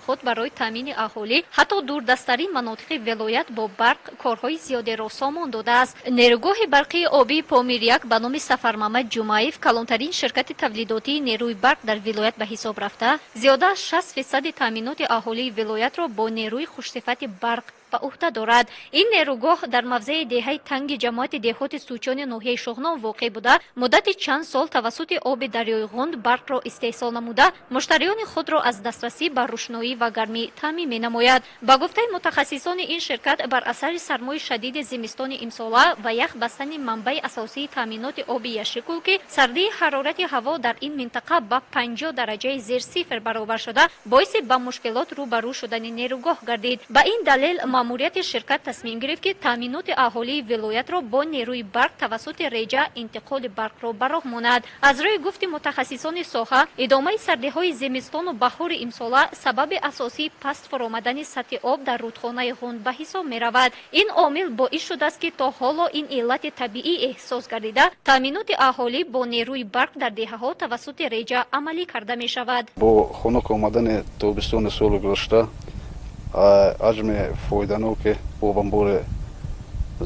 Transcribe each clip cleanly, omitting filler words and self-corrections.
худ барои таъмини аҳолӣ ҳатто дурдастарин манотиқи вилоят бо барқ корҳои зиёдеро сомон додааст. нерӯгоҳи барқии обии Помир-1 ба номи Сафармамад Ҷумаев калонтарин ширкати тавлидотии нерӯи барқ дар вилоят ба ҳисоб рафта, зиёда аз 60% таъминоти аҳолии вилоятро бо нерӯи хушсифати барқ ба уҳда дорад. ин нерӯгоҳ дар мавзеи деҳаи танги ҷамоати деҳоти Сучони ноҳияи Шоҳном воқеъ буда, муддати чанд сол тавассути оби дарёи Ғунд барқро истеҳсол намуда, муштариёни худро аз дастрасӣ ба рӯшноӣ ва гармӣ таъмин менамояд. Ба гуфтаи мутахассисони ин ширкат, бар асари сармои шадиди зимистони имсола ва ях бастани манбаи асосии таъминоти оби Яшикул ки сардии ҳарорати ҳаво дар ин минтақа ба 50 дараҷаи зер сифр баробар шуда, боиси ба мушкилот рӯбарӯ шудани нерӯгоҳ гардид. Ба ин далел маъмурияти ширкат тасмим гирифт ки таъминоти аҳолии вилоятро бо нерӯи барқ тавассути реҷа интиқоли барқро ба роҳ монад. аз рӯи гуфти мутахассисони соҳа, идомаи сардиҳои зимистону баҳори имсола сабаби асосии паст фуромадани сатҳи об дар рудхонаи Ғунд ба ҳисоб меравад. ин омил боис шудааст ки то ҳоло ин иллати табиӣ эҳсос гардида, таъминоти аҳолӣ бо нерӯи барқ дар деҳаҳо тавассути реҷа амалӣ карда мешавад. бо хунук омадани тобистони соли гузашта ҳаҷми фоиданоки обанбори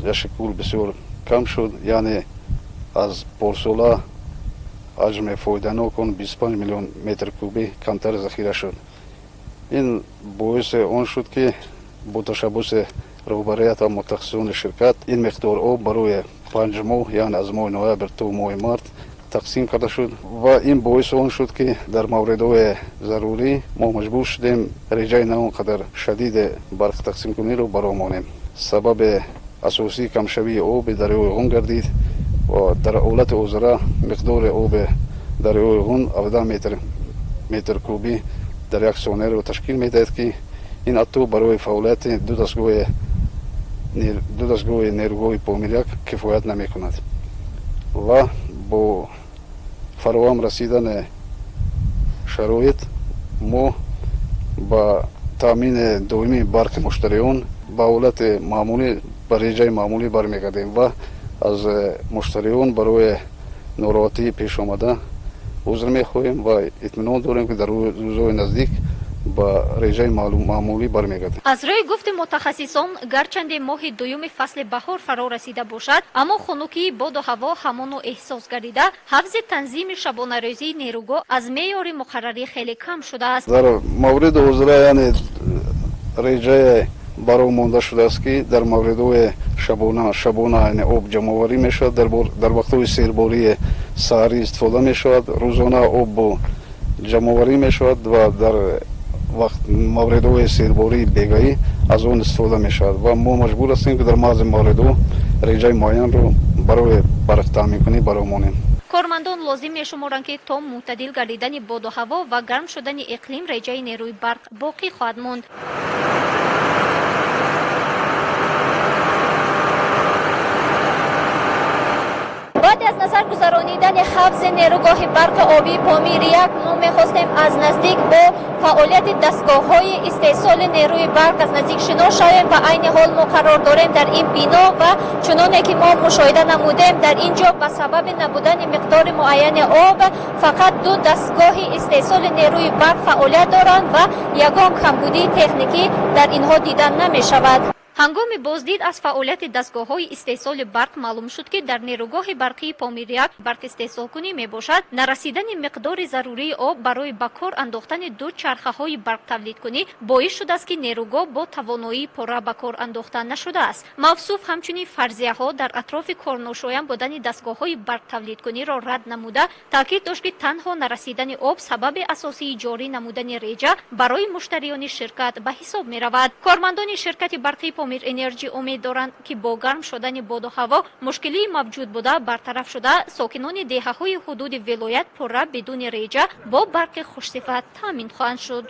Яшикул бисёр кам шуд, яъне аз порсола ҳаҷми фоиданок он 25 миллион метр кубӣ камтар захира шуд. ин боиси он шуд ки бо ташаббуси роҳбарияти ва мутахассисони ширкат ин миқдор об барои 5 моҳ, яъне аз моҳи ноябр то моҳи март тақсим карда шуд ва ин боиси он шуд ки дар мавридҳои зарурӣ мо маҷбур шудем реҷаи на он қадар шадиди барқ тақсимкуниро баромонем. сабаби асосии камшавии оби дарёи Ғунд гардид ва дар ҳолати ҳозира миқдори оби дарёи Ғунд 17 метр кубӣ дар як сонаеро ташкил медиҳад ки ин ҳатто барои фаъолияти ду дастгоҳи нерӯгоҳи Помир-1 кифоят намекунад ва бо фароҳам расидани шароит мо ба таъмини доимии барқи муштариён ба ҳолати маъмулӣ, ба реҷаи маъмулӣ бармегардем ва аз муштариён барои нороҳатии пешомада узр мехоҳем ва итминон дорем ки дар рӯзҳои наздик ба реҷаи маъмулӣ бармегардем. аз рӯи гуфти мутахассисон, гарчанде моҳи дуюми фасли баҳор фаро расида бошад, аммо хунукии боду ҳаво ҳамоно эҳсос гардида, ҳафзи танзими шабонарӯзии нерӯгоҳ аз меъёри муқаррарӣ хеле кам шудааст. дар мавриди ҳозира яъне реҷаи баро монда шудааст ки дар мавридҳои шабона яъне об ҷамъоварӣ мешавад, дар вақтҳои сербории саҳарӣ истифода мешавад, рӯзона обу ҷамъоварӣ мешавад ва дар мавридҳои сербории бегаӣ аз он истифода мешавад ва мо маҷбур ҳастем ки дар баъзе мавридҳо реҷаи муайянро барои барқ таъминкунӣ баромонем. кормандон лозим мешуморанд ки то мӯътадил гардидани боду ҳаво ва гарм шудани иқлим реҷаи нерӯи барқ боқӣ хоҳад монд. баъд аз назар гузаронидани ҳафзи нерӯгоҳи барқи обии Помир-1 мо мехостем аз наздик бо фаъолияти дастгоҳҳои истеҳсоли нерӯи барқ аз наздик шинос шавем ва айни ҳол мо қарор дорем дар ин бино ва чуноне ки мо мушоҳида намудем, дар ин ҷо ба сабаби набудани миқдори муайяни об фақат ду дастгоҳи истеҳсоли нерӯи барқ фаъолият доранд ва ягон камбудии техникӣ дар инҳо дида намешавад. ҳангоми боздид аз фаъолияти дастгоҳҳои истеҳсоли барқ маълум шуд ки дар нерӯгоҳи барқии Помир-1 барқ истеҳсолкунӣ мебошад, нарасидани миқдори зарурии об барои ба кор андохтани ду чархаҳои барқтавлидкунӣ боис шудааст ки нерӯгоҳ бо тавоноии пурра ба кор андохта нашудааст. мавсуф ҳамчунин фарзияҳо дар атрофи корношоям будани дастгоҳҳои барқтавлидкуниро рад намуда, таъкид дошт ки танҳо нарасидани об сабаби асосии ҷорӣ намудани реҷа барои муштариёни ширкат ба ҳисоб меравад. кормандони ширкати барқии Помир Энерҷи умед доранд ки бо гарм шудани боду ҳаво мушкилии мавҷуд буда бартараф шуда, сокинони деҳаҳои ҳудуди вилоят пурра бидуни реҷа бо барқи хушсифат таъмин хоҳанд шуд.